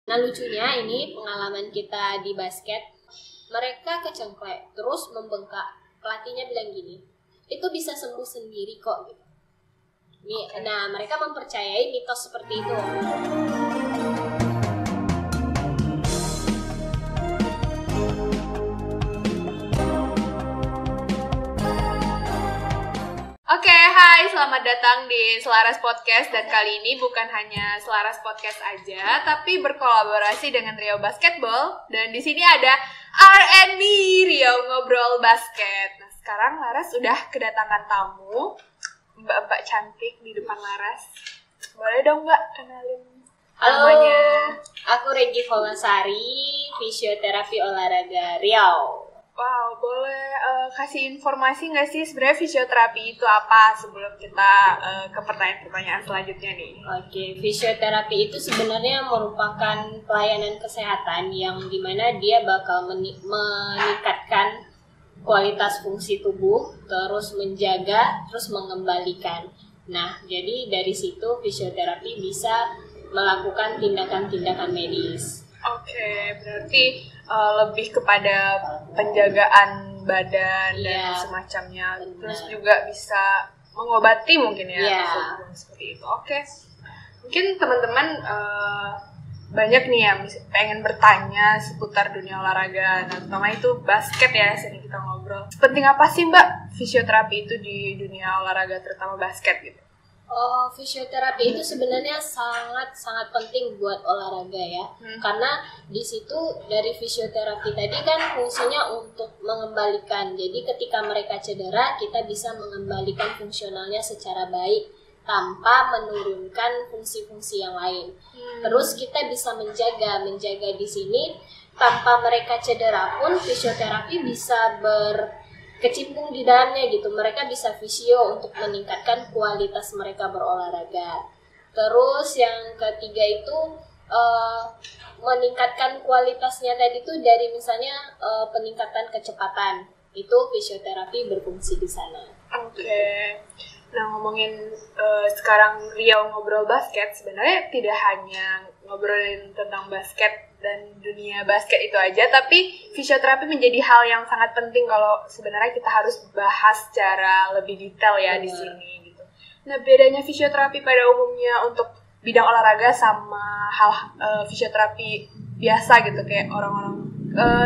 Nah lucunya ini pengalaman kita di basket, mereka kecengklek terus membengkak. Pelatihnya bilang gini, itu bisa sembuh sendiri kok gitu. Nah mereka mempercayai mitos seperti itu. Oke, hai, selamat datang di Selaras Podcast. Dan kali ini bukan hanya Selaras Podcast aja, tapi berkolaborasi dengan Riau Basketball. Dan di sini ada R&B Riau Ngobrol Basket. Nah, sekarang Laras sudah kedatangan tamu, mbak-mbak cantik di depan Laras. Boleh dong mbak kenalin namanya? Halo, aku Regi Volasari, fisioterapi olahraga Riau. Wow, boleh kasih informasi nggak sih sebenarnya fisioterapi itu apa sebelum kita ke pertanyaan-pertanyaan selanjutnya nih? Oke, fisioterapi itu sebenarnya merupakan pelayanan kesehatan yang dimana dia bakal meningkatkan kualitas fungsi tubuh, terus menjaga, terus mengembalikan. Nah, jadi dari situ fisioterapi bisa melakukan tindakan-tindakan medis. Oke, berarti lebih kepada penjagaan badan dan semacamnya. Benar. Terus juga bisa mengobati mungkin ya. Iya. Seperti itu. Oke. Mungkin teman-teman banyak nih yang pengen bertanya seputar dunia olahraga. Nah, terutama itu basket ya, sini kita ngobrol. Penting apa sih Mbak fisioterapi itu di dunia olahraga, terutama basket gitu? Fisioterapi itu sebenarnya sangat penting buat olahraga ya, karena di situ dari fisioterapi tadi kan fungsinya untuk mengembalikan. Jadi ketika mereka cedera, kita bisa mengembalikan fungsionalnya secara baik tanpa menurunkan fungsi-fungsi yang lain. Terus kita bisa menjaga di sini tanpa mereka cedera pun fisioterapi bisa kecimpung di dalamnya gitu. Mereka bisa fisio untuk meningkatkan kualitas mereka berolahraga. Terus yang ketiga itu meningkatkan kualitasnya tadi tuh dari misalnya peningkatan kecepatan. Itu fisioterapi berfungsi di sana. Oke. Nah, ngomongin sekarang Riau Ngobrol Basket, sebenarnya tidak hanya ngobrolin tentang basket dan dunia basket itu aja, tapi fisioterapi menjadi hal yang sangat penting kalau sebenarnya kita harus bahas secara lebih detail ya di sini gitu. Nah, bedanya fisioterapi pada umumnya untuk bidang olahraga sama hal fisioterapi biasa gitu, kayak orang-orang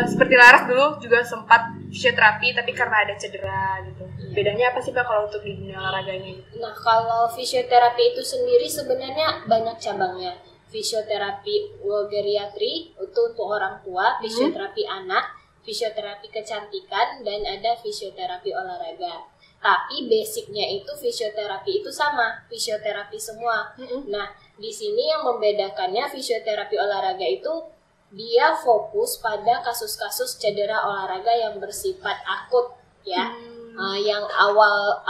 seperti Laras dulu juga sempat fisioterapi tapi karena ada cedera gitu. Bedanya apa sih Pak kalau untuk di dunia olahraganya gitu? Nah, kalau fisioterapi itu sendiri sebenarnya banyak cabangnya. Fisioterapi geriatri itu untuk orang tua, fisioterapi anak, fisioterapi kecantikan, dan ada fisioterapi olahraga. Tapi basicnya itu fisioterapi itu sama, fisioterapi semua. Nah, di sini yang membedakannya fisioterapi olahraga itu dia fokus pada kasus-kasus cedera olahraga yang bersifat akut ya. Yang awal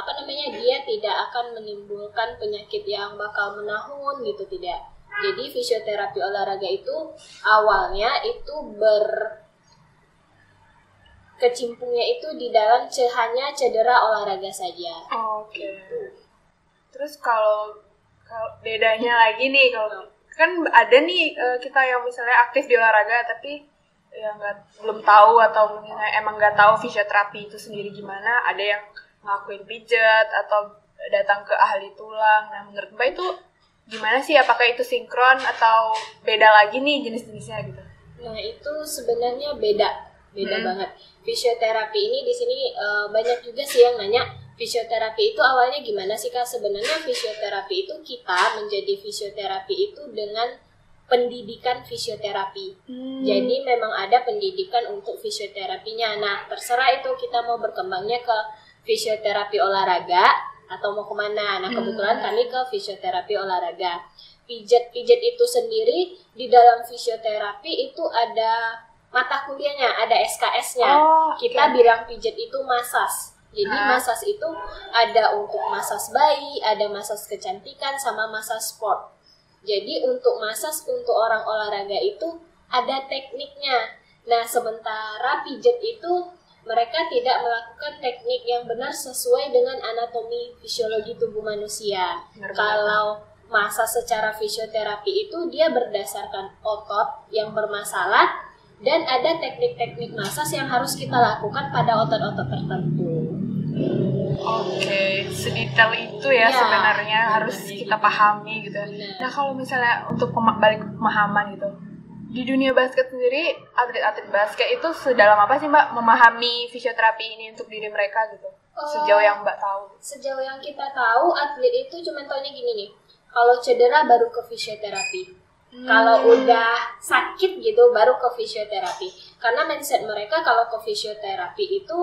dia tidak akan menimbulkan penyakit yang bakal menahun gitu, tidak. Jadi fisioterapi olahraga itu awalnya itu kecimpungnya itu di dalam hanya cedera olahraga saja. Oke. Gitu. Terus kalau bedanya lagi nih, kalau kan ada nih kita yang misalnya aktif di olahraga tapi ya belum tahu atau mungkin emang nggak tahu fisioterapi itu sendiri gimana. Ada yang ngelakuin pijat atau datang ke ahli tulang. Nah, menurut Mbak itu gimana sih? Apakah itu sinkron atau beda lagi nih jenis-jenisnya gitu? Nah, itu sebenarnya beda banget. Fisioterapi ini di sini banyak juga sih yang nanya, fisioterapi itu awalnya gimana sih Kak? Sebenarnya fisioterapi itu kita menjadi fisioterapi itu dengan pendidikan fisioterapi. Jadi memang ada pendidikan untuk fisioterapinya. Nah, terserah itu kita mau berkembangnya ke fisioterapi olahraga atau mau kemana. Nah, kebetulan kami ke fisioterapi olahraga. Pijat itu sendiri di dalam fisioterapi itu ada mata kuliahnya, ada SKS-nya. Kita bilang pijat itu masas. Jadi masas itu ada untuk masas bayi, ada masas kecantikan, sama masas sport. Jadi untuk masas untuk orang olahraga itu ada tekniknya. Nah, sementara pijat itu mereka tidak melakukan teknik yang benar sesuai dengan anatomi fisiologi tubuh manusia. Kalau massa secara fisioterapi itu dia berdasarkan otot yang bermasalah dan ada teknik-teknik massas yang harus kita lakukan pada otot-otot tertentu. Oke, sedetail itu ya sebenarnya harus kita pahami gitu. Nah kalau misalnya untuk balik pemahaman gitu, di dunia basket sendiri atlet-atlet basket itu sedalam apa sih Mbak memahami fisioterapi ini untuk diri mereka gitu? Sejauh yang Mbak tahu? Sejauh yang kita tahu atlet itu cuma taunya gini nih, kalau cedera baru ke fisioterapi. Kalau udah sakit gitu baru ke fisioterapi. Karena mindset mereka kalau ke fisioterapi itu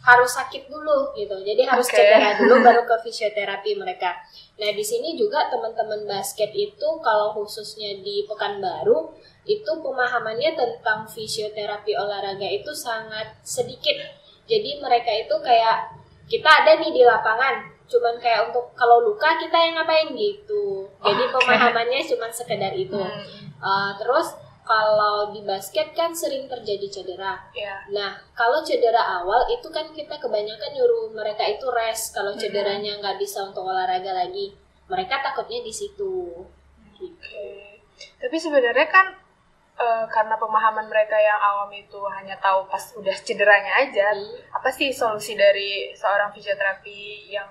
harus sakit dulu gitu. Jadi harus cedera dulu baru ke fisioterapi mereka. Nah, di sini juga teman-teman basket itu kalau khususnya di Pekanbaru itu pemahamannya tentang fisioterapi olahraga itu sangat sedikit. Jadi mereka itu kayak kita ada nih di lapangan, cuman kayak untuk kalau luka kita yang ngapain gitu. Jadi pemahamannya cuman sekedar itu. Terus kalau di basket kan sering terjadi cedera. Nah, kalau cedera awal itu kan kita kebanyakan nyuruh mereka itu rest. Kalau cederanya nggak bisa untuk olahraga lagi, mereka takutnya di situ. Tapi sebenarnya kan karena pemahaman mereka yang awam itu hanya tahu pas udah cederanya aja. Apa sih solusi dari seorang fisioterapi yang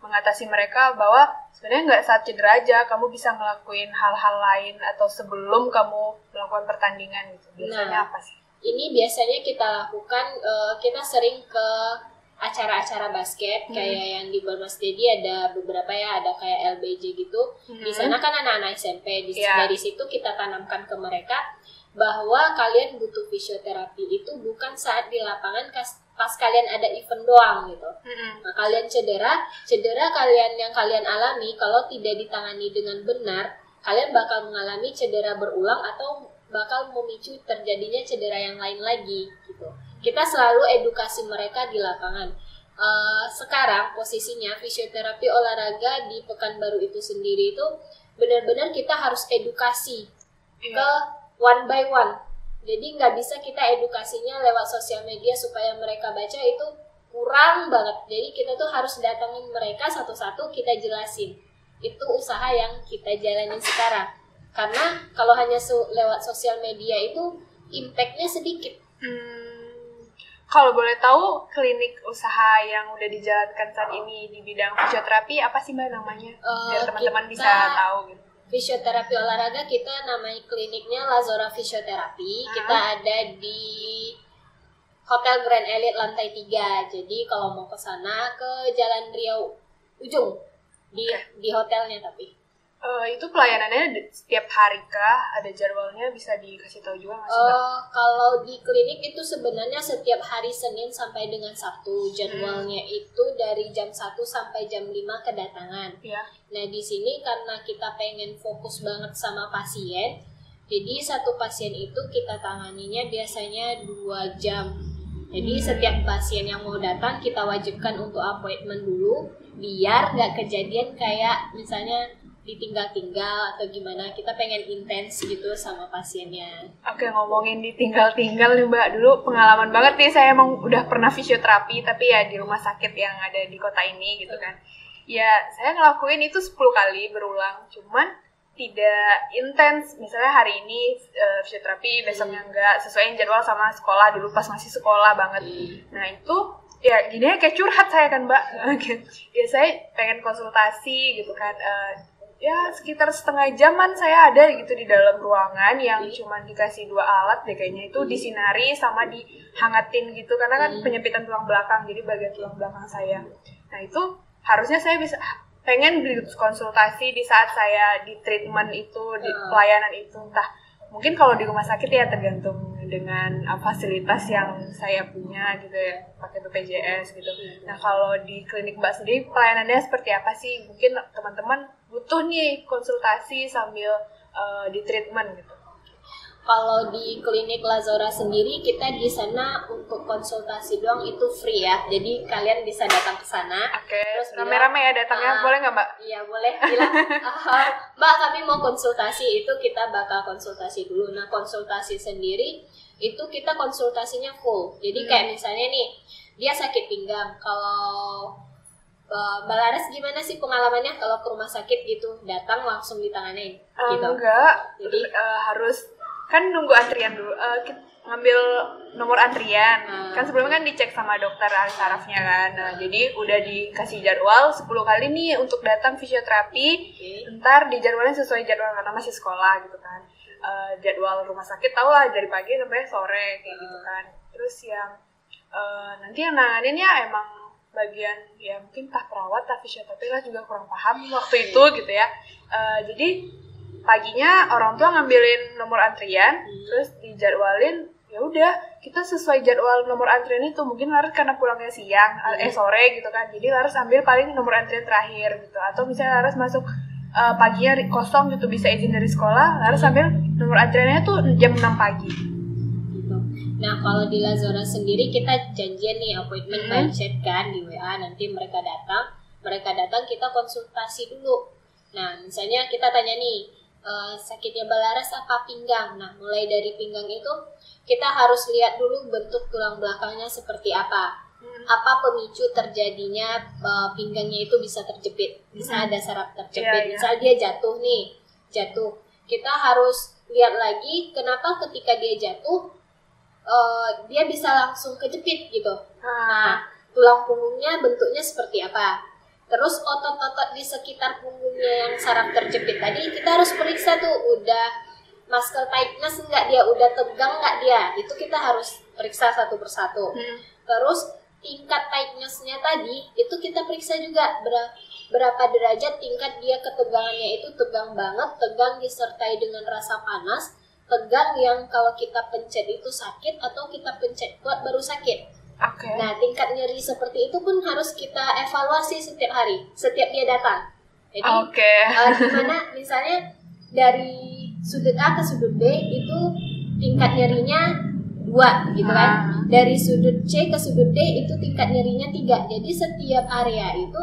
mengatasi mereka bahwa sebenarnya nggak saat cedera aja, kamu bisa ngelakuin hal-hal lain atau sebelum kamu melakukan pertandingan gitu. Biasanya apa sih? Ini biasanya kita lakukan, kita sering ke acara-acara basket kayak yang di Bormas Dedi ada beberapa ya, ada kayak LBJ gitu. Di sana kan anak-anak SMP, dari situ kita tanamkan ke mereka bahwa kalian butuh fisioterapi itu bukan saat di lapangan pas kalian ada event doang gitu. Nah, kalian cedera kalian yang kalian alami kalau tidak ditangani dengan benar, kalian bakal mengalami cedera berulang atau bakal memicu terjadinya cedera yang lain lagi gitu. Kita selalu edukasi mereka di lapangan. Sekarang posisinya fisioterapi olahraga di Pekanbaru itu sendiri itu benar-benar kita harus edukasi ke one by one. Jadi nggak bisa kita edukasinya lewat sosial media supaya mereka baca, itu kurang banget. Jadi kita tuh harus datangin mereka satu-satu, kita jelasin. Itu usaha yang kita jalanin sekarang. Karena kalau hanya lewat sosial media itu impact-nya sedikit. Kalau boleh tahu klinik usaha yang udah dijalankan saat ini di bidang fisioterapi apa sih Mbak namanya? Biar teman-teman bisa tahu gitu. Fisioterapi olahraga kita namanya kliniknya Lazora Fisioterapi. Kita ada di Hotel Grand Elite lantai 3. Jadi kalau mau ke sana ke Jalan Riau ujung di hotelnya tapi. Itu pelayanannya setiap hari kah? Ada jadwalnya, bisa dikasih tahu juga nggak sih Mbak? Kalau di klinik itu sebenarnya setiap hari Senin sampai dengan Sabtu. Jadwalnya itu dari jam 1 sampai jam 5 kedatangan. Nah di sini karena kita pengen fokus banget sama pasien, jadi satu pasien itu kita tanganinya biasanya 2 jam. Jadi setiap pasien yang mau datang kita wajibkan untuk appointment dulu, biar nggak kejadian kayak misalnya ditinggal-tinggal atau gimana. Kita pengen intens gitu sama pasiennya. Oke, ngomongin ditinggal-tinggal nih Mbak, dulu pengalaman banget nih, saya emang udah pernah fisioterapi tapi ya di rumah sakit yang ada di kota ini gitu kan. Ya saya ngelakuin itu 10 kali berulang, cuman tidak intens. Misalnya hari ini fisioterapi, besoknya enggak, sesuaiin jadwal sama sekolah dulu pas masih sekolah banget. Nah itu ya gini kayak curhat saya kan Mbak. Ya saya pengen konsultasi gitu kan. Ya sekitar setengah jaman saya ada gitu di dalam ruangan yang cuma dikasih 2 alat deh kayaknya, itu disinari sama dihangatin gitu karena kan penyempitan tulang belakang, jadi bagian tulang belakang saya. Nah itu harusnya saya bisa pengen konsultasi di saat saya di treatment itu, di pelayanan itu. Entah mungkin kalau di rumah sakit ya tergantung dengan fasilitas yang saya punya gitu ya, pakai BPJS gitu. Nah kalau di klinik Mbak sendiri pelayanannya seperti apa sih? Mungkin teman-teman butuh nih konsultasi sambil di treatment gitu. Kalau di klinik Lazora sendiri kita di sana untuk konsultasi doang itu free ya. Jadi kalian bisa datang ke sana. Terus rame-rame ya datangnya, boleh nggak Mbak? Iya boleh. Bilang, Mbak kami mau konsultasi, itu kita bakal konsultasi dulu. Nah konsultasi sendiri itu kita konsultasinya full. Jadi kayak misalnya nih dia sakit pinggang, kalau Mbak Laras gimana sih pengalamannya kalau ke rumah sakit gitu, datang langsung ditanganin gitu? Enggak, Jadi harus kan nunggu antrian dulu, ngambil nomor antrian. Kan sebelumnya kan dicek sama dokter ahli sarafnya kan. Nah, jadi udah dikasih jadwal 10 kali nih untuk datang fisioterapi. Ntar dijadwalin sesuai jadwal karena masih sekolah gitu kan. Jadwal rumah sakit tau lah dari pagi sampai sore kayak gitu kan. Terus yang nanti yang nanganinnya emang bagian ya mungkin tah perawat, tah fisioterapi lah, juga kurang paham waktu itu gitu ya. Jadi paginya orang tua ngambilin nomor antrian, terus dijadwalin, ya udah kita sesuai jadwal nomor antrian itu. Mungkin Laras karena pulangnya siang, sore gitu kan, jadi Laras ambil paling nomor antrian terakhir gitu. Atau misalnya Laras masuk paginya kosong gitu, bisa izin dari sekolah, Laras ambil nomor antriannya tuh jam 6 pagi. Nah, kalau di Lazora sendiri kita janjian nih appointment by chat kan di WA, nanti mereka datang kita konsultasi dulu. Nah, misalnya kita tanya nih, sakitnya Mbak Laras apa pinggang. Nah, mulai dari pinggang itu kita harus lihat dulu bentuk tulang belakangnya seperti apa. Apa pemicu terjadinya pinggangnya itu bisa terjepit, bisa ada saraf terjepit. Misal dia jatuh. Kita harus lihat lagi kenapa ketika dia jatuh dia bisa langsung kejepit gitu. Nah, tulang punggungnya bentuknya seperti apa. Terus otot-otot di sekitar punggungnya yang saraf terjepit tadi kita harus periksa tuh, udah muscle tightness enggak dia, udah tegang enggak dia. Itu kita harus periksa satu persatu. Terus tingkat tightness-nya tadi itu kita periksa juga, berapa derajat tingkat dia ketegangannya. Itu tegang banget, tegang disertai dengan rasa panas, tegang yang kalau kita pencet itu sakit, atau kita pencet kuat baru sakit. Nah, tingkat nyeri seperti itu pun harus kita evaluasi setiap hari, setiap dia datang. Jadi, gimana misalnya dari sudut A ke sudut B itu tingkat nyerinya 2 gitu kan. Dari sudut C ke sudut D itu tingkat nyerinya 3. Jadi setiap area itu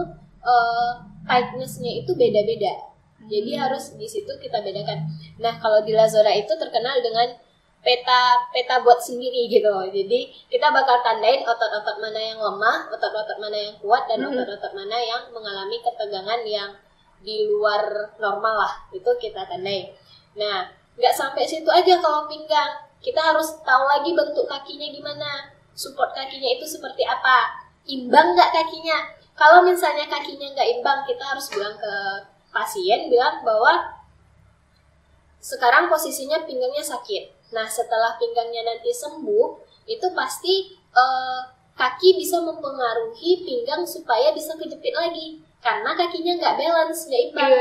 tightness-nya itu beda-beda. Jadi harus di situ kita bedakan. Nah, kalau di Lazora itu terkenal dengan peta buat sendiri gitu. Jadi kita bakal tandain otot-otot mana yang lemah, otot-otot mana yang kuat, dan otot-otot mana yang mengalami ketegangan yang di luar normal lah. Itu kita tandain. Nah, nggak sampai situ aja kalau pinggang. Kita harus tahu lagi bentuk kakinya gimana, support kakinya itu seperti apa, imbang nggak kakinya. Kalau misalnya kakinya nggak imbang, kita harus bilang ke pasien, bilang bahwa sekarang posisinya pinggangnya sakit. Nah, setelah pinggangnya nanti sembuh, itu pasti kaki bisa mempengaruhi pinggang supaya bisa kejepit lagi, karena kakinya nggak balance, nggak imbang.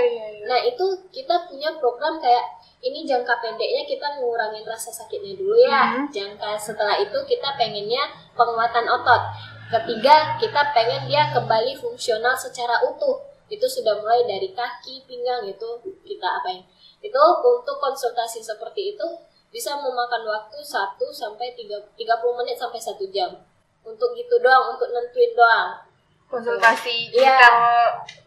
Nah, itu kita punya program kayak ini, jangka pendeknya kita ngurangin rasa sakitnya dulu ya. Jangka setelah itu kita pengennya penguatan otot. Ketiga, kita pengen dia kembali fungsional secara utuh. Itu sudah mulai dari kaki, pinggang, itu kita apain. Itu untuk konsultasi seperti itu bisa memakan waktu 1 sampai 30 menit sampai 1 jam. Untuk gitu doang, untuk nentuin doang. Konsultasi detail.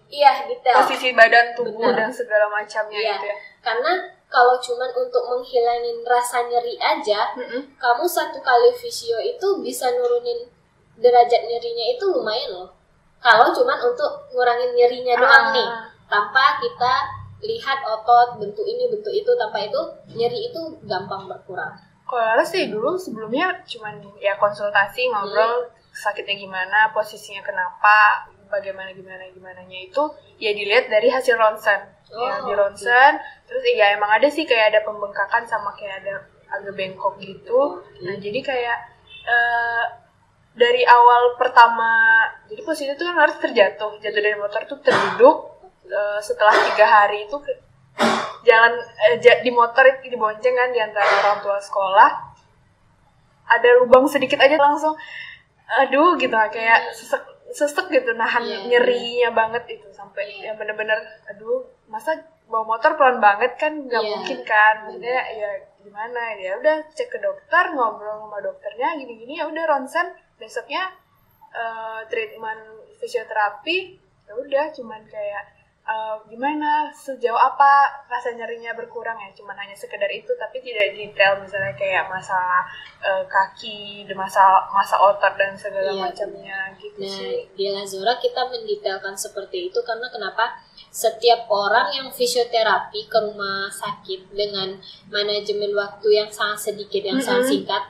Iya, detail. Posisi badan, tubuh, dan segala macamnya gitu ya. Karena kalau cuman untuk menghilangin rasa nyeri aja, kamu 1 kali fisio itu bisa nurunin derajat nyerinya itu lumayan loh. Kalau cuman untuk ngurangin nyerinya doang nih, tanpa kita lihat otot, bentuk ini, bentuk itu, tanpa itu nyeri itu gampang berkurang. Kalau Laras sih dulu sebelumnya cuman ya konsultasi, ngobrol sakitnya gimana, posisinya kenapa, gimananya itu ya dilihat dari hasil ronsen. Ya di ronsen, terus ya emang ada sih kayak ada pembengkakan sama kayak ada agak bengkok gitu. Nah, jadi kayak dari awal pertama, jadi posisi itu kan harus jatuh dari motor tuh terduduk. Setelah 3 hari itu jalan di motor itu dibonceng kan di antara orang tua sekolah, ada lubang sedikit aja langsung aduh gitu, kayak sesek gitu, nahan nyerinya banget itu sampai yang bener-bener aduh, masa bawa motor pelan banget kan nggak mungkin kan, maksudnya ya gimana ya, udah cek ke dokter, ngobrol sama dokternya gini-gini, ya udah ronsen, besoknya treatment fisioterapi, ya udah cuman kayak gimana, sejauh apa rasa nyerinya berkurang ya, cuman hanya sekedar itu, tapi tidak detail misalnya kayak masalah kaki, masa otot dan segala macamnya gitu sih. Di Lazora kita mendetailkan seperti itu karena kenapa? Setiap orang yang fisioterapi ke rumah sakit dengan manajemen waktu yang sangat sedikit, yang sangat singkat,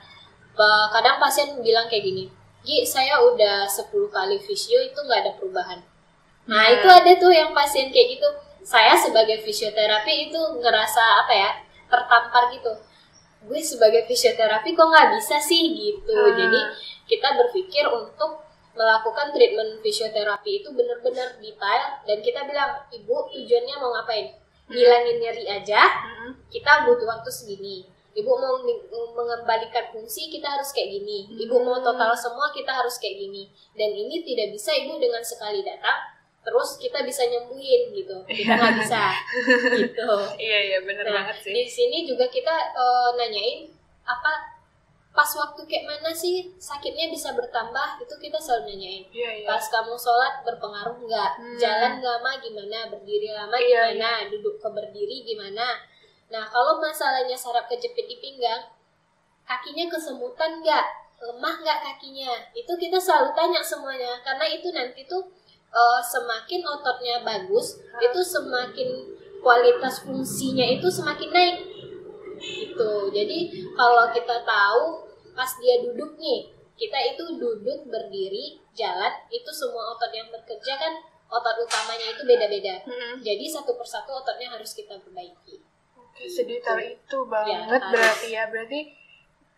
kadang pasien bilang kayak gini, Gi, saya udah 10 kali fisio itu nggak ada perubahan. Nah itu ada tuh yang pasien kayak gitu. Saya sebagai fisioterapi itu ngerasa tertampar gitu. Gue sebagai fisioterapi kok nggak bisa sih gitu. Jadi kita berpikir untuk melakukan treatment fisioterapi itu benar-benar detail dan kita bilang, ibu tujuannya mau ngapain? Ngilangin nyeri aja, kita butuh waktu segini. Ibu mau mengembalikan fungsi, kita harus kayak gini. Ibu mau total semua, kita harus kayak gini. Dan ini tidak bisa ibu dengan sekali datang terus kita bisa nyembuhin gitu, kita nggak bisa gitu. Iya benar banget sih. Di sini juga kita nanyain pas waktu kayak mana sih sakitnya bisa bertambah, itu kita selalu nanyain. Pas kamu sholat berpengaruh nggak, jalan lama gimana, berdiri lama gimana, duduk ke berdiri gimana. Nah kalau masalahnya saraf kejepit di pinggang, kakinya kesemutan nggak, lemah nggak kakinya, itu kita selalu tanya semuanya karena itu nanti tuh semakin ototnya bagus, itu semakin kualitas fungsinya itu semakin naik gitu. Jadi kalau kita tahu pas dia duduk nih, kita itu duduk, berdiri, jalan, itu semua otot yang bekerja kan, otot utamanya itu beda-beda. Jadi satu persatu ototnya harus kita perbaiki. Oke, sedetail itu banget ya, berarti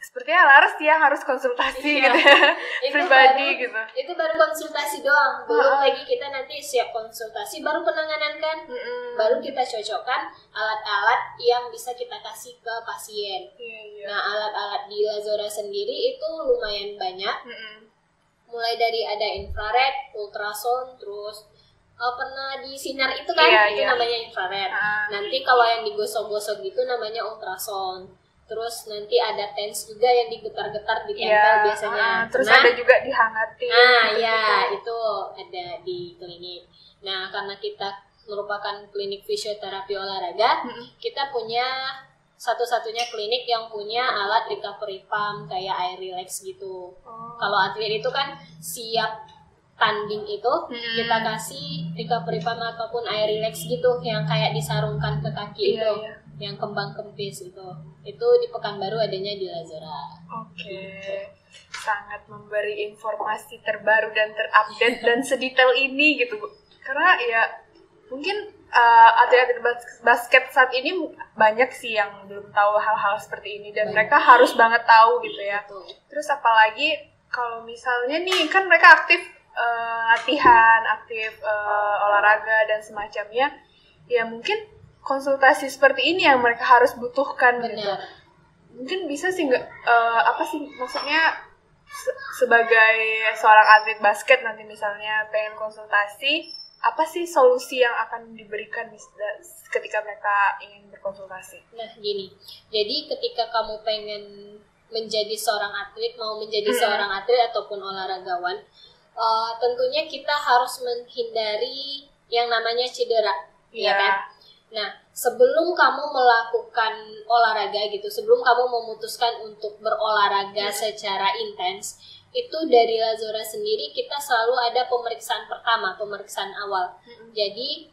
sepertinya Laras yang harus konsultasi gitu ya, pribadi gitu. Itu baru konsultasi doang, belum lagi kita nanti siap konsultasi, baru penanganan kan, baru kita cocokkan alat-alat yang bisa kita kasih ke pasien. Nah alat-alat di Lazora sendiri itu lumayan banyak, mulai dari ada infrared, ultrasound, terus pernah di sinar itu kan, itu namanya infrared. Nanti kalau yang digosok-gosok gitu namanya ultrasound. Terus nanti ada TENS juga yang digetar-getar ditempel biasanya. Terus ada juga dihangatin. Itu ada di klinik. Nah, karena kita merupakan klinik fisioterapi olahraga, kita punya satu-satunya klinik yang punya alat recovery pump kayak air relax gitu. Kalau atlet itu kan siap tanding itu, kita kasih recovery pump ataupun air relax gitu yang kayak disarungkan ke kaki itu. Yang kembang kempis itu di Pekanbaru adanya di Lazora. Sangat memberi informasi terbaru dan terupdate dan sedetail ini gitu Bu. Karena ya mungkin atlet-atlet basket saat ini banyak sih yang belum tahu hal-hal seperti ini dan mereka harus banget tahu gitu ya. Terus apalagi kalau misalnya nih kan mereka aktif latihan, aktif olahraga dan semacamnya, ya mungkin konsultasi seperti ini yang mereka harus butuhkan. Gitu. Mungkin bisa sih maksudnya sebagai seorang atlet basket nanti misalnya pengen konsultasi, apa sih solusi yang akan diberikan ketika mereka ingin berkonsultasi? Nah gini, jadi ketika kamu pengen menjadi seorang atlet, mau menjadi seorang atlet ataupun olahragawan, tentunya kita harus menghindari yang namanya cedera, ya kan? Nah, sebelum kamu melakukan olahraga gitu, sebelum kamu memutuskan untuk berolahraga secara intens, itu dari Lazora sendiri kita selalu ada pemeriksaan pertama, pemeriksaan awal. Jadi,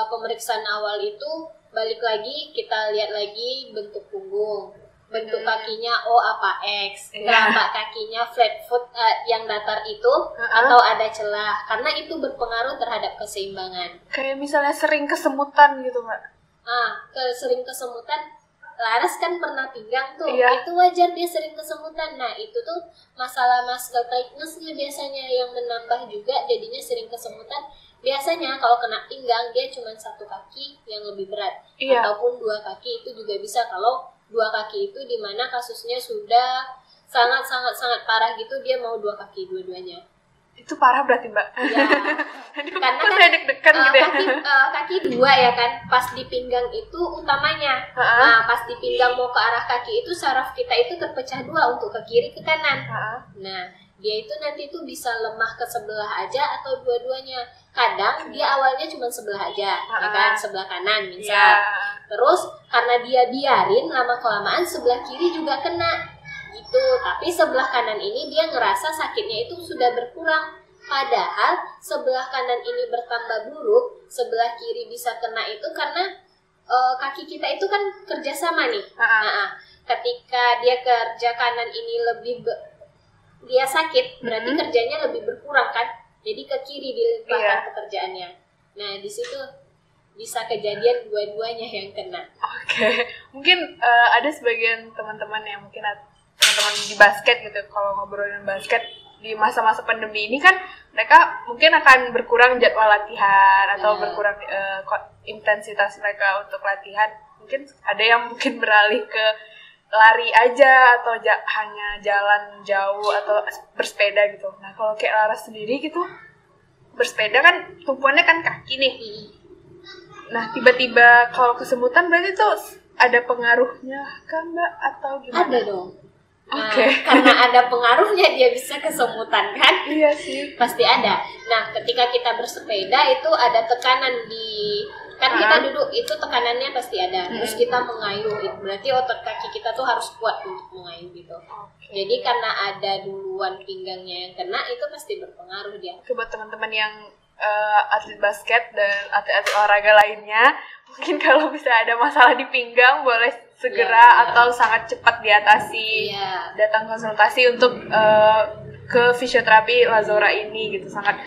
pemeriksaan awal itu balik lagi, kita lihat lagi bentuk punggung, bentuk kakinya O apa X, telapak kakinya flat foot yang datar itu atau ada celah, karena itu berpengaruh terhadap keseimbangan. Kayak misalnya sering kesemutan gitu Mbak. Sering kesemutan, Laras kan pernah pinggang tuh, itu wajar dia sering kesemutan. Nah itu tuh masalah muscle tightness-nya biasanya yang menambah juga, jadinya sering kesemutan. Biasanya kalau kena pinggang dia cuma satu kaki yang lebih berat, ataupun dua kaki, itu juga bisa kalau dua kaki itu dimana kasusnya sudah sangat parah gitu, dia mau dua kaki dua-duanya. Itu parah berarti Mbak. Ya. Aduh, Karena kok kan saya deg-degan gitu ya. kaki dua ya kan, pas di pinggang itu utamanya. Nah, pas di pinggang mau ke arah kaki itu saraf kita itu terpecah dua untuk ke kiri ke kanan. Nah, dia itu nanti tuh bisa lemah ke sebelah aja atau dua-duanya. Kadang dia awalnya cuma sebelah aja, ya kan, sebelah kanan misal. Terus karena dia biarin lama-kelamaan sebelah kiri juga kena. Gitu. Tapi sebelah kanan ini dia ngerasa sakitnya itu sudah berkurang. Padahal sebelah kanan ini bertambah buruk, sebelah kiri bisa kena itu karena kaki kita itu kan kerjasama nih. Ketika dia kerja kanan ini dia sakit, berarti kerjanya lebih berkurang kan. Jadi ke kiri dilimpahkan pekerjaannya. Nah di situ bisa kejadian dua-duanya yang kena. Oke. Mungkin ada sebagian teman-teman yang mungkin teman-teman di basket gitu, kalau ngobrolin basket di masa-masa pandemi ini kan mereka mungkin akan berkurang jadwal latihan atau berkurang intensitas mereka untuk latihan. Mungkin ada yang mungkin beralih ke lari aja atau hanya jalan jauh atau bersepeda gitu. Nah kalau kayak Laras sendiri gitu, bersepeda kan tumpuannya kan kaki nih. Nah tiba-tiba kalau kesemutan berarti tuh ada pengaruhnya kan Mbak atau gimana? Ada dong. Nah, karena ada pengaruhnya dia bisa kesemutan kan? Iya sih. Pasti ada. Nah, ketika kita bersepeda itu ada tekanan kan kita duduk itu tekanannya pasti ada. Terus kita mengayuh, itu berarti otot kaki kita tuh harus kuat untuk mengayuh gitu. Jadi karena ada duluan pinggangnya yang kena itu pasti berpengaruh dia. Buat teman-teman yang atlet basket dan atlet-atlet olahraga lainnya, mungkin kalau bisa ada masalah di pinggang boleh segera atau sangat cepat diatasi. Datang konsultasi untuk ke fisioterapi Lazora ini gitu. Sangat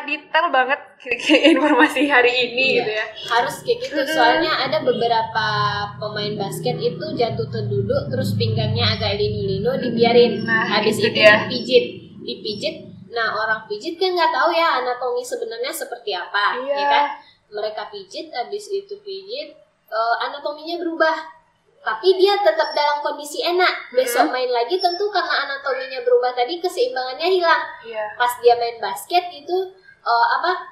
detail banget informasi hari ini gitu ya. Harus kayak gitu, soalnya ada beberapa pemain basket itu jatuh terduduk terus pinggangnya agak linu-linu dibiarin. Habis itu dipijit. Nah, orang pijit kan nggak tahu ya anatomi sebenarnya seperti apa, ya kan? Mereka pijit, habis itu anatominya berubah. Tapi dia tetap dalam kondisi enak. Besok main lagi tentu karena anatominya berubah tadi keseimbangannya hilang. Pas dia main basket itu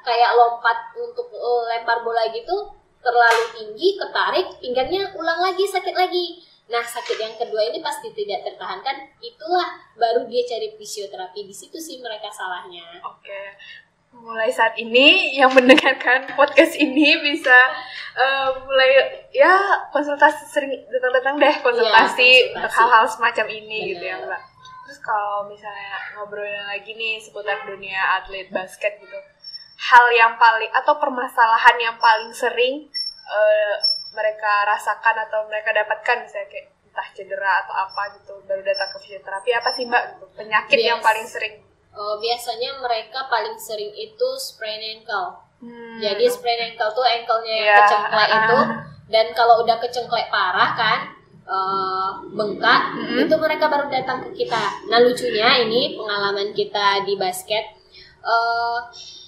kayak lompat untuk lempar bola gitu terlalu tinggi, ketarik, pinggangnya ulang lagi sakit lagi. Nah, sakit yang kedua ini pasti tidak tertahankan. Itulah baru dia cari fisioterapi. Di situ sih mereka salahnya. Oke. Mulai saat ini yang mendengarkan podcast ini bisa mulai konsultasi, sering datang deh konsultasi untuk hal-hal semacam ini. Gitu ya Mbak. Terus kalau misalnya ngobrolin lagi nih seputar dunia atlet basket gitu, hal yang paling atau permasalahan yang paling sering mereka rasakan atau mereka dapatkan misalnya kayak entah cedera atau apa gitu baru datang ke fisioterapi, apa sih Mbak gitu, penyakit yang paling sering? Biasanya mereka paling sering itu sprain ankle. Jadi sprain ankle tuh ankle-nya yang kecengklek itu, dan kalau udah kecengklek parah kan bengkak, itu mereka baru datang ke kita. Nah lucunya ini pengalaman kita di basket,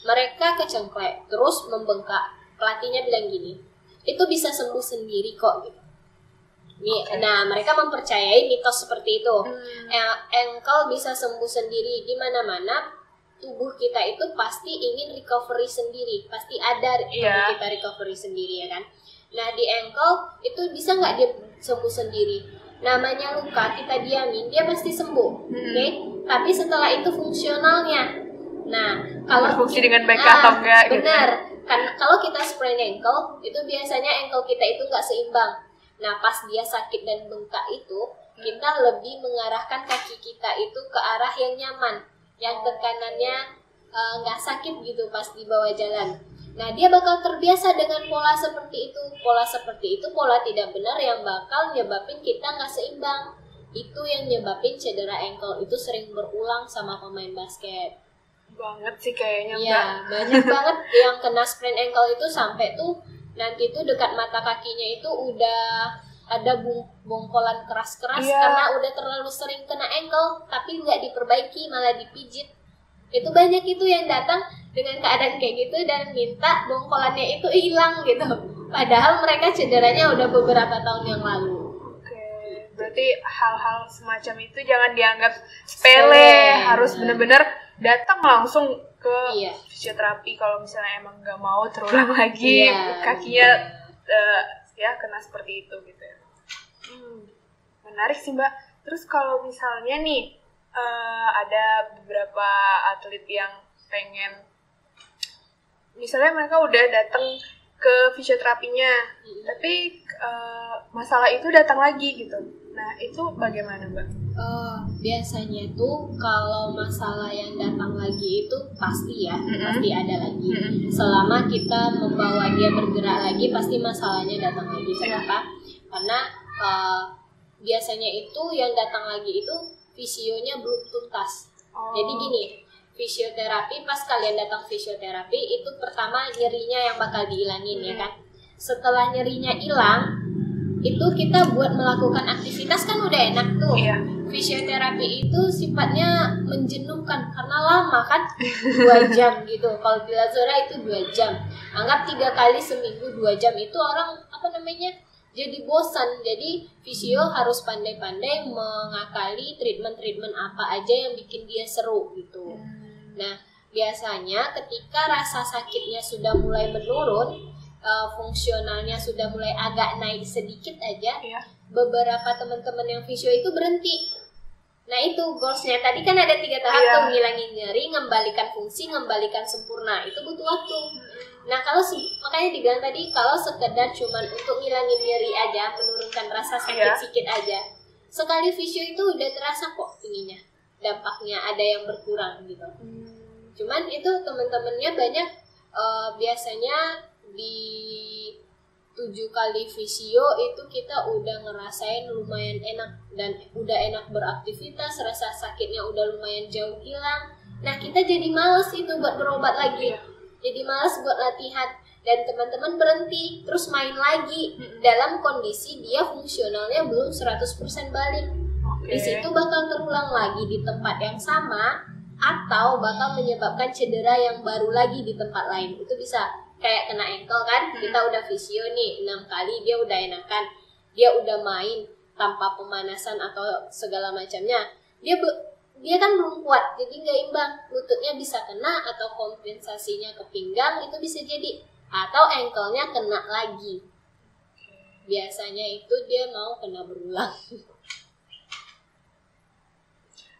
mereka kecengklek terus membengkak, pelatihnya bilang gini, itu bisa sembuh sendiri kok gitu. Nah mereka mempercayai mitos seperti itu. Ankle bisa sembuh sendiri. Di mana-mana tubuh kita itu pasti ingin recovery sendiri, pasti ada kita recovery sendiri ya kan. Nah di ankle itu bisa nggak dia sembuh sendiri? Namanya luka kita diamin dia pasti sembuh, oke? Tapi setelah itu fungsionalnya, nah kalau berfungsi dengan baik atau enggak? Benar. Kan kalau kita sprain ankle itu biasanya ankle kita itu nggak seimbang. Nah pas dia sakit dan bengkak itu kita lebih mengarahkan kaki kita itu ke arah yang nyaman, yang tekanannya nggak sakit gitu pas dibawa jalan. Nah dia bakal terbiasa dengan pola seperti itu. Pola tidak benar yang bakal nyebabin kita nggak seimbang. Itu yang nyebabin cedera ankle itu sering berulang sama pemain basket. Banget sih kayaknya Mbak. Iya, banyak banget yang kena sprain ankle itu sampai tuh nanti tuh dekat mata kakinya itu udah ada bongkolan keras-keras karena udah terlalu sering kena ankle, tapi nggak diperbaiki malah dipijit. Itu banyak itu yang datang dengan keadaan kayak gitu dan minta bongkolannya itu hilang gitu. Padahal mereka cederanya udah beberapa tahun yang lalu. Berarti hal-hal semacam itu jangan dianggap sepele, harus benar-benar datang langsung ke Iya. fisioterapi kalau misalnya emang nggak mau terulang lagi kakinya ya kena seperti itu gitu ya. Menarik sih Mbak. Terus kalau misalnya nih ada beberapa atlet yang pengen, misalnya mereka udah datang ke fisioterapinya, tapi masalah itu datang lagi gitu. Nah itu bagaimana Mbak? Biasanya tuh kalau masalah yang datang lagi itu pasti ya, pasti ada lagi. Selama kita membawa dia bergerak lagi, pasti masalahnya datang lagi. Kenapa? Karena biasanya itu yang datang lagi itu fisionya belum tuntas. Jadi gini, fisioterapi pas kalian datang fisioterapi itu pertama nyerinya yang bakal dihilangin ya kan. Setelah nyerinya hilang, itu kita buat melakukan aktivitas kan udah enak tuh. Fisioterapi itu sifatnya menjenuhkan karena lama kan, 2 jam gitu. Kalau di Lazora itu 2 jam. Anggap 3 kali seminggu 2 jam itu orang jadi bosan. Jadi fisio harus pandai-pandai mengakali treatment apa aja yang bikin dia seru gitu. Nah, biasanya ketika rasa sakitnya sudah mulai menurun, fungsionalnya sudah mulai agak naik sedikit aja, beberapa teman-teman yang fisio itu berhenti. Nah itu goalsnya tadi kan ada 3 tahap tuh, ngilangin nyeri, ngembalikan fungsi, ngembalikan sempurna. Itu butuh waktu. Nah makanya dibilang tadi kalau sekedar cuman untuk ngilangin nyeri aja, menurunkan rasa sakit sedikit aja, sekali fisio itu udah terasa kok ininya, dampaknya ada yang berkurang gitu. Cuman itu teman-temannya banyak biasanya di 7 kali fisio itu kita udah ngerasain lumayan enak dan udah enak beraktivitas, rasa sakitnya udah lumayan jauh hilang. Nah kita jadi males itu buat berobat lagi, jadi males buat latihan, dan teman-teman berhenti terus main lagi dalam kondisi dia fungsionalnya belum 100% balik. Di situ bakal terulang lagi di tempat yang sama atau bakal menyebabkan cedera yang baru lagi di tempat lain. Itu bisa kayak kena ankle kan, kita udah fisio nih 6 kali, dia udah enakan, dia udah main tanpa pemanasan atau segala macamnya, dia kan belum kuat, jadi nggak imbang, lututnya bisa kena atau kompensasinya ke pinggang itu bisa jadi, atau ankle-nya kena lagi. Biasanya itu dia mau kena berulang.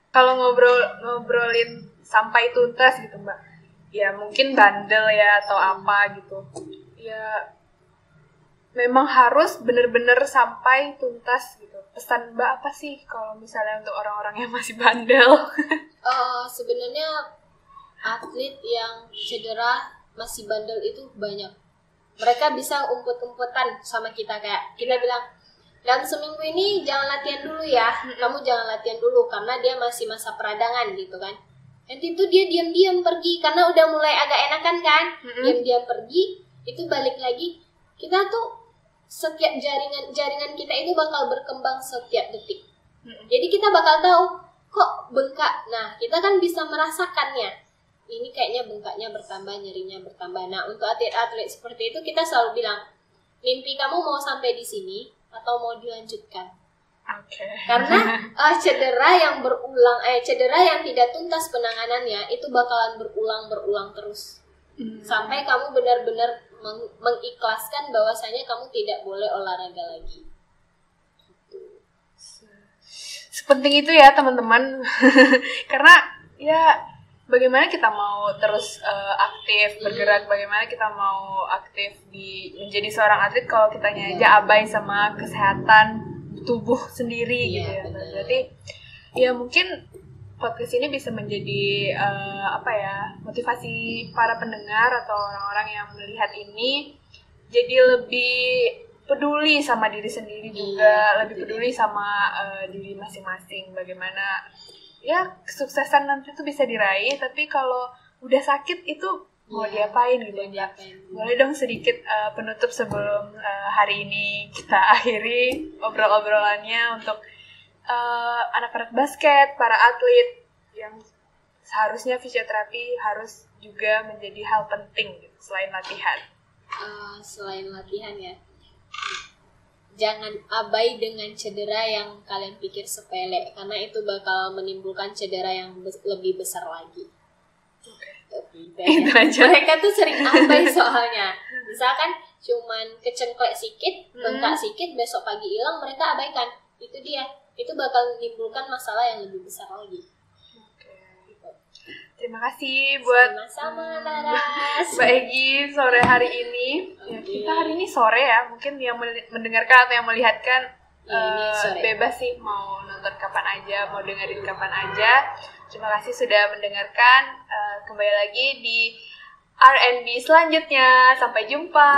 Kalau ngobrolin sampai tuntas gitu Mbak, ya mungkin bandel ya atau apa gitu, ya memang harus bener-bener sampai tuntas gitu. Pesan Mbak apa sih kalau misalnya untuk orang-orang yang masih bandel? Sebenarnya atlet yang cedera masih bandel itu banyak. Mereka bisa umpet-umpetan sama kita, kayak kita bilang, dalam seminggu ini jangan latihan dulu ya, kamu jangan latihan dulu karena dia masih masa peradangan gitu kan. Nanti itu dia diam-diam pergi karena udah mulai agak enakan kan, diam-diam pergi, itu balik lagi. Kita tuh setiap jaringan kita itu bakal berkembang setiap detik. Jadi kita bakal tahu kok bengkak. Nah, kita kan bisa merasakannya. Ini kayaknya bengkaknya bertambah, nyerinya bertambah. Nah, untuk atlet-atlet seperti itu kita selalu bilang, mimpi kamu mau sampai di sini atau mau dilanjutkan? Karena cedera yang tidak tuntas penanganannya itu bakalan berulang terus sampai kamu benar-benar mengikhlaskan bahwasanya kamu tidak boleh olahraga lagi. Sepenting itu ya teman-teman. Karena ya bagaimana kita mau terus aktif bergerak, bagaimana kita mau aktif menjadi seorang atlet kalau kitanya aja abai sama kesehatan tubuh sendiri gitu ya. Berarti ya mungkin podcast ini bisa menjadi motivasi para pendengar atau orang-orang yang melihat ini jadi lebih peduli sama diri sendiri juga, lebih peduli sama diri masing-masing. Bagaimana ya kesuksesan nanti tuh bisa diraih, tapi kalau udah sakit itu mau diapain gitu ya. Boleh dong sedikit penutup sebelum hari ini kita akhiri obrol-obrolannya untuk anak-anak basket, para atlet yang seharusnya fisioterapi harus juga menjadi hal penting gitu, selain latihan. Selain latihan ya, jangan abai dengan cedera yang kalian pikir sepele, karena itu bakal menimbulkan cedera yang lebih besar lagi. Itu aja. Mereka tuh sering abai soalnya. Misalkan cuman kecengklek sikit, bengkak sikit, besok pagi hilang, mereka abaikan. Itu dia. Itu bakal menimbulkan masalah yang lebih besar lagi. Terima kasih buat sama-sama Laras. Mbak Egi sore hari ini. Ya, kita hari ini sore ya, mungkin yang mendengarkan atau yang melihatkan bebas sih mau nonton kapan aja, mau dengerin kapan aja. Terima kasih sudah mendengarkan. Kembali lagi di R&B selanjutnya. Sampai jumpa.